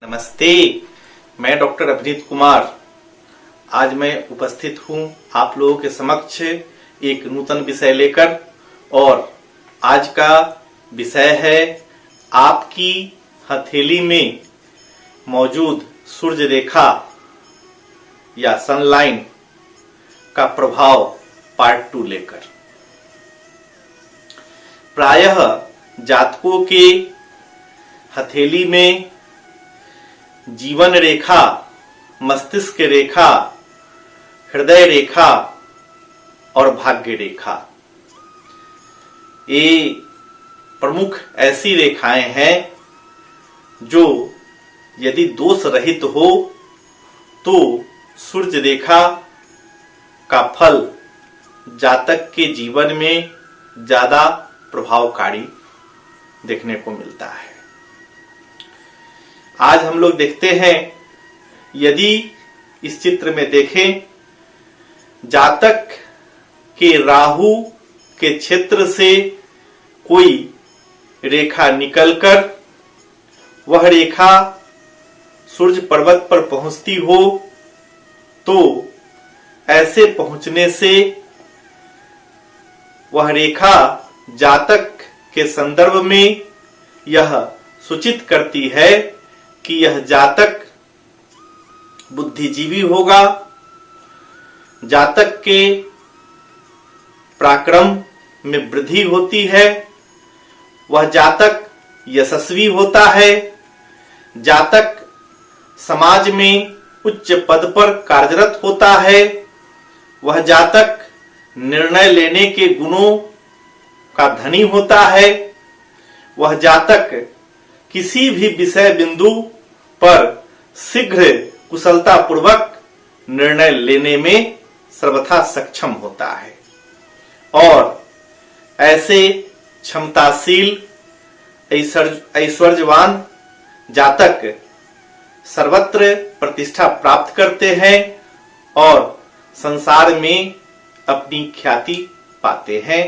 नमस्ते, मैं डॉक्टर अभिनीत कुमार आज मैं उपस्थित हूं आप लोगों के समक्ष एक नूतन विषय लेकर। और आज का विषय है आपकी हथेली में मौजूद सूर्य रेखा या सनलाइन का प्रभाव पार्ट 2 लेकर। प्रायः जातकों के हथेली में जीवन रेखा, मस्तिष्क रेखा, हृदय रेखा और भाग्य रेखा, ये प्रमुख ऐसी रेखाएं हैं जो यदि दोष रहित हो तो सूर्य रेखा का फल जातक के जीवन में ज्यादा प्रभावकारी देखने को मिलता है। आज हम लोग देखते हैं, यदि इस चित्र में देखें, जातक के राहु के क्षेत्र से कोई रेखा निकलकर वह रेखा सूर्य पर्वत पर पहुंचती हो तो ऐसे पहुंचने से वह रेखा जातक के संदर्भ में यह सूचित करती है कि यह जातक बुद्धिजीवी होगा, जातक के पराक्रम में वृद्धि होती है, वह जातक यशस्वी होता है, जातक समाज में उच्च पद पर कार्यरत होता है, वह जातक निर्णय लेने के गुणों का धनी होता है, वह जातक किसी भी विषय बिंदु पर शीघ्र कुशलता पूर्वक निर्णय लेने में सर्वथा सक्षम होता है। और ऐसे क्षमताशील ऐश्वर्यवान जातक सर्वत्र प्रतिष्ठा प्राप्त करते हैं और संसार में अपनी ख्याति पाते हैं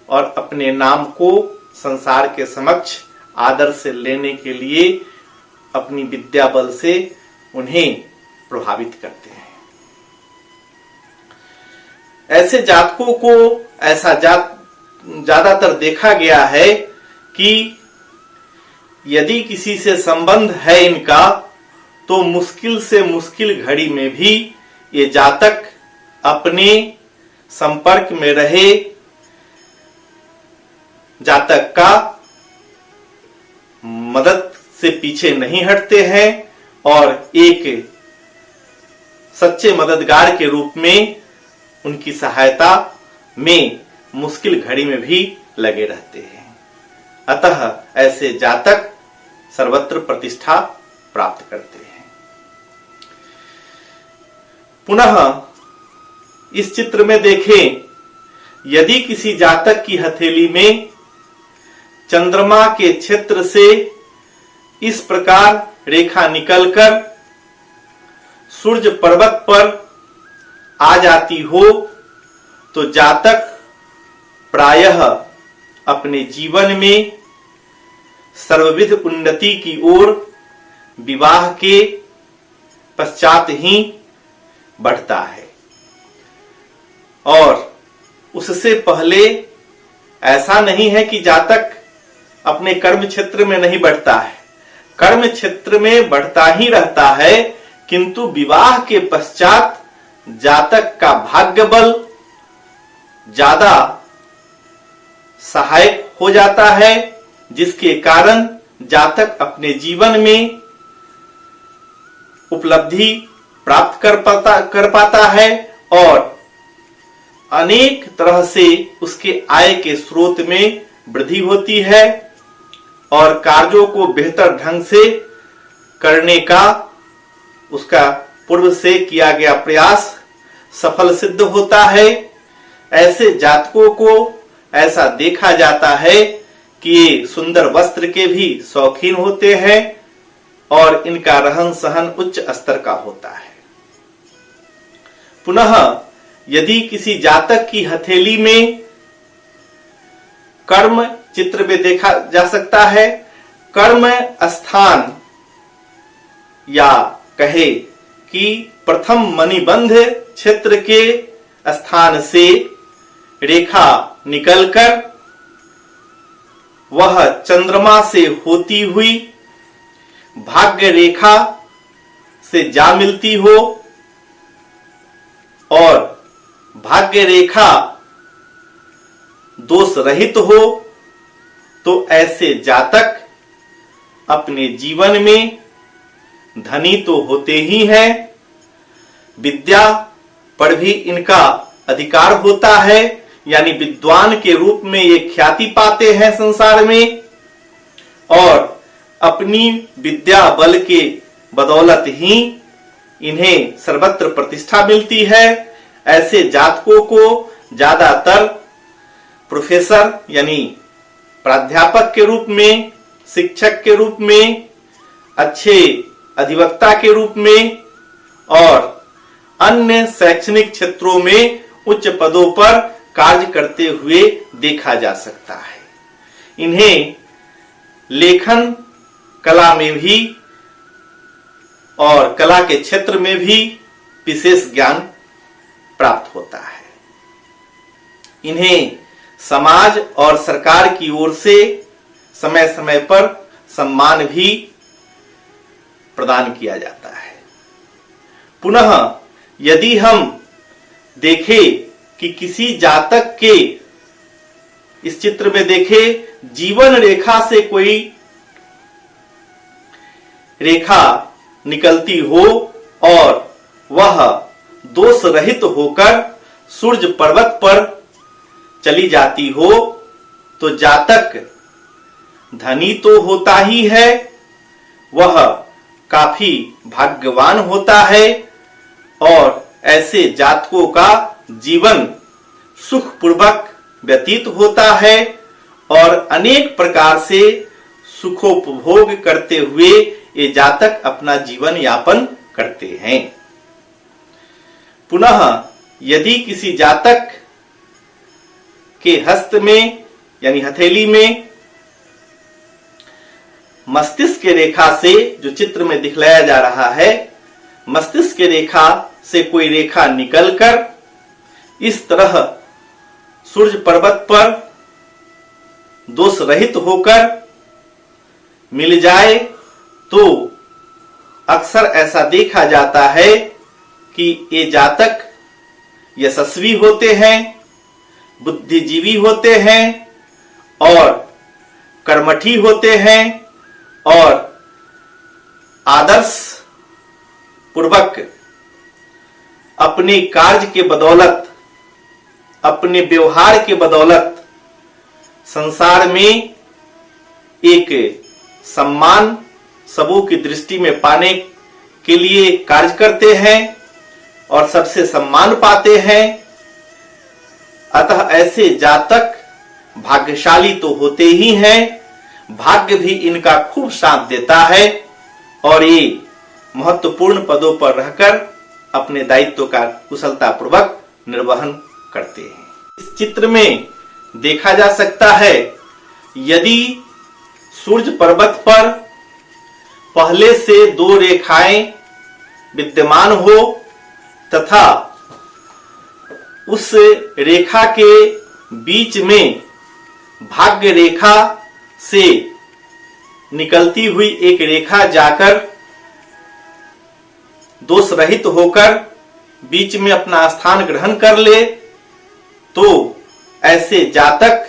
और अपने नाम को संसार के समक्ष आदर से लेने के लिए अपनी विद्या बल से उन्हें प्रभावित करते हैं। ऐसे जातकों को ऐसा ज्यादातर देखा गया है कि यदि किसी से संबंध है इनका तो मुश्किल से मुश्किल घड़ी में भी ये जातक अपने संपर्क में रहे जातक का मदद से पीछे नहीं हटते हैं और एक सच्चे मददगार के रूप में उनकी सहायता में मुश्किल घड़ी में भी लगे रहते हैं। अतः ऐसे जातक सर्वत्र प्रतिष्ठा प्राप्त करते हैं। पुनः इस चित्र में देखें, यदि किसी जातक की हथेली में चंद्रमा के क्षेत्र से इस प्रकार रेखा निकलकर सूर्य पर्वत पर आ जाती हो तो जातक प्रायः अपने जीवन में सर्वविध उन्नति की ओर विवाह के पश्चात ही बढ़ता है और उससे पहले ऐसा नहीं है कि जातक अपने कर्म क्षेत्र में नहीं बढ़ता है, कर्म क्षेत्र में बढ़ता ही रहता है, किंतु विवाह के पश्चात जातक का भाग्य बल ज्यादा सहायक हो जाता है, जिसके कारण जातक अपने जीवन में उपलब्धि प्राप्त कर पाता है और अनेक तरह से उसके आय के स्रोत में वृद्धि होती है और कार्यों को बेहतर ढंग से करने का उसका पूर्व से किया गया प्रयास सफल सिद्ध होता है। ऐसे जातकों को ऐसा देखा जाता है कि ये सुंदर वस्त्र के भी शौकीन होते हैं और इनका रहन सहन उच्च स्तर का होता है। पुनः यदि किसी जातक की हथेली में कर्म चित्र में देखा जा सकता है, कर्म स्थान या कहे कि प्रथम मणिबंध क्षेत्र के स्थान से रेखा निकलकर वह चंद्रमा से होती हुई भाग्य रेखा से जा मिलती हो और भाग्य रेखा दोष रहित हो, तो ऐसे जातक अपने जीवन में धनी तो होते ही हैं, विद्या पर भी इनका अधिकार होता है, यानी विद्वान के रूप में ये ख्याति पाते हैं संसार में, और अपनी विद्या बल के बदौलत ही इन्हें सर्वत्र प्रतिष्ठा मिलती है। ऐसे जातकों को ज्यादातर प्रोफेसर यानी प्राध्यापक के रूप में, शिक्षक के रूप में, अच्छे अधिवक्ता के रूप में और अन्य शैक्षणिक क्षेत्रों में उच्च पदों पर कार्य करते हुए देखा जा सकता है। इन्हें लेखन कला में भी और कला के क्षेत्र में भी विशेष ज्ञान प्राप्त होता है। इन्हें समाज और सरकार की ओर से समय समय पर सम्मान भी प्रदान किया जाता है। पुनः यदि हम देखें कि किसी जातक के इस चित्र में देखें जीवन रेखा से कोई रेखा निकलती हो और वह दोष रहित होकर सूर्य पर्वत पर चली जाती हो, तो जातक धनी तो होता ही है, वह काफी भाग्यवान होता है और ऐसे जातकों का जीवन सुखपूर्वक व्यतीत होता है और अनेक प्रकार से सुखोपभोग करते हुए ये जातक अपना जीवन यापन करते हैं। पुनः यदि किसी जातक के हस्त में यानी हथेली में मस्तिष्क के रेखा से, जो चित्र में दिखलाया जा रहा है, मस्तिष्क के रेखा से कोई रेखा निकलकर इस तरह सूर्य पर्वत पर दोष रहित होकर मिल जाए, तो अक्सर ऐसा देखा जाता है कि ये जातक यशस्वी होते हैं, बुद्धिजीवी होते हैं और कर्मठी होते हैं और आदर्श पूर्वक अपने कार्य के बदौलत, अपने व्यवहार के बदौलत संसार में एक सम्मान सबों की दृष्टि में पाने के लिए कार्य करते हैं और सबसे सम्मान पाते हैं। अतः ऐसे जातक भाग्यशाली तो होते ही हैं, भाग्य भी इनका खूब साथ देता है और ये महत्वपूर्ण पदों पर रहकर अपने दायित्व का कुशलता पूर्वक निर्वहन करते हैं। इस चित्र में देखा जा सकता है, यदि सूर्य पर्वत पर पहले से दो रेखाएं विद्यमान हो तथा उस रेखा के बीच में भाग्य रेखा से निकलती हुई एक रेखा जाकर दोष रहित होकर बीच में अपना स्थान ग्रहण कर ले, तो ऐसे जातक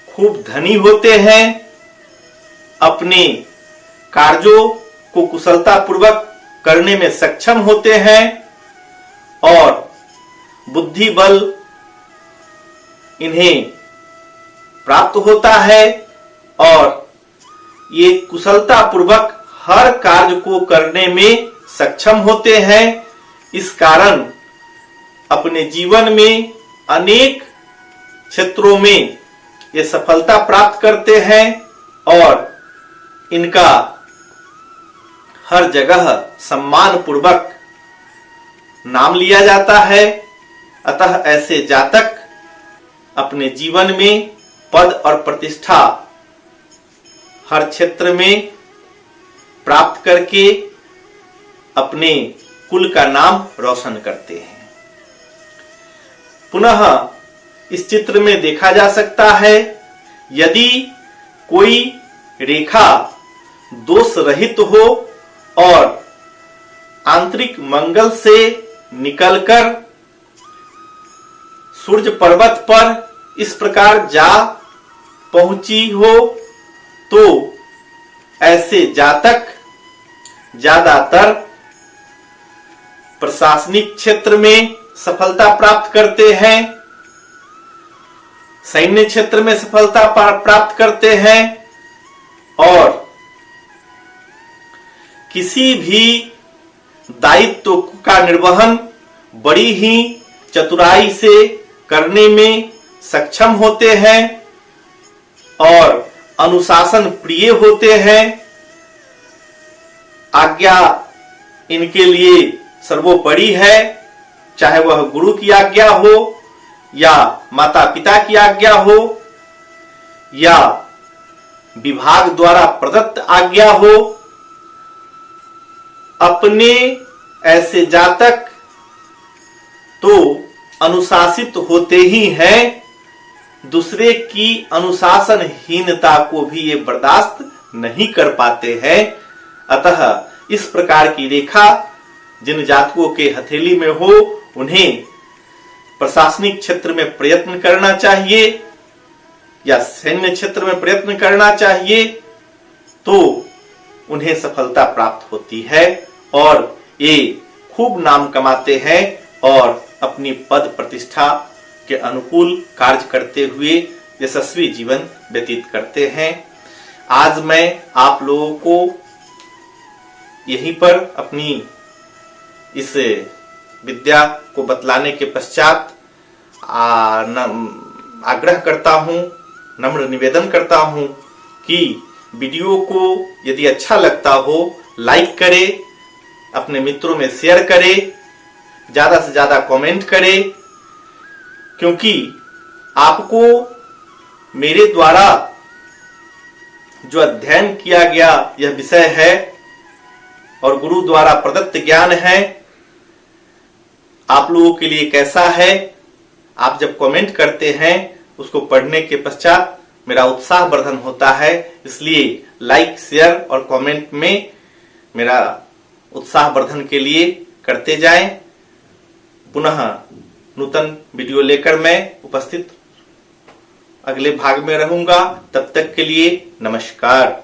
खूब धनी होते हैं, अपने कार्यों को कुशलता पूर्वक करने में सक्षम होते हैं और बुद्धि बल इन्हें प्राप्त होता है और ये कुशलता पूर्वक हर कार्य को करने में सक्षम होते हैं। इस कारण अपने जीवन में अनेक क्षेत्रों में ये सफलता प्राप्त करते हैं और इनका हर जगह सम्मान पूर्वक नाम लिया जाता है। अतः ऐसे जातक अपने जीवन में पद और प्रतिष्ठा हर क्षेत्र में प्राप्त करके अपने कुल का नाम रोशन करते हैं। पुनः इस चित्र में देखा जा सकता है, यदि कोई रेखा दोष रहित हो और आंतरिक मंगल से निकलकर सूर्य पर्वत पर इस प्रकार जा पहुंची हो, तो ऐसे जातक ज्यादातर प्रशासनिक क्षेत्र में सफलता प्राप्त करते हैं, सैन्य क्षेत्र में सफलता प्राप्त करते हैं और किसी भी दायित्व का निर्वहन बड़ी ही चतुराई से करने में सक्षम होते हैं और अनुशासन प्रिय होते हैं। आज्ञा इनके लिए सर्वोपरि है, चाहे वह गुरु की आज्ञा हो या माता पिता की आज्ञा हो या विभाग द्वारा प्रदत्त आज्ञा हो। अपने ऐसे जातक तो अनुशासित होते ही हैं, दूसरे की अनुशासनहीनता को भी ये बर्दाश्त नहीं कर पाते हैं। अतः इस प्रकार की रेखा जिन जातकों के हथेली में हो, उन्हें प्रशासनिक क्षेत्र में प्रयत्न करना चाहिए या सैन्य क्षेत्र में प्रयत्न करना चाहिए, तो उन्हें सफलता प्राप्त होती है और ये खूब नाम कमाते हैं और अपनी पद प्रतिष्ठा के अनुकूल कार्य करते हुए यशस्वी जीवन व्यतीत करते हैं। आज मैं आप लोगों को यहीं पर अपनी इस विद्या को बतलाने के पश्चात आग्रह करता हूं, नम्र निवेदन करता हूं कि वीडियो को यदि अच्छा लगता हो लाइक करें, अपने मित्रों में शेयर करें, ज्यादा से ज्यादा कमेंट करें, क्योंकि आपको मेरे द्वारा जो अध्ययन किया गया यह विषय है और गुरु द्वारा प्रदत्त ज्ञान है, आप लोगों के लिए कैसा है, आप जब कमेंट करते हैं उसको पढ़ने के पश्चात मेरा उत्साह वर्धन होता है। इसलिए लाइक, शेयर और कमेंट में मेरा उत्साह वर्धन के लिए करते जाएं। पुनः नूतन वीडियो लेकर मैं उपस्थित अगले भाग में रहूंगा। तब तक के लिए नमस्कार।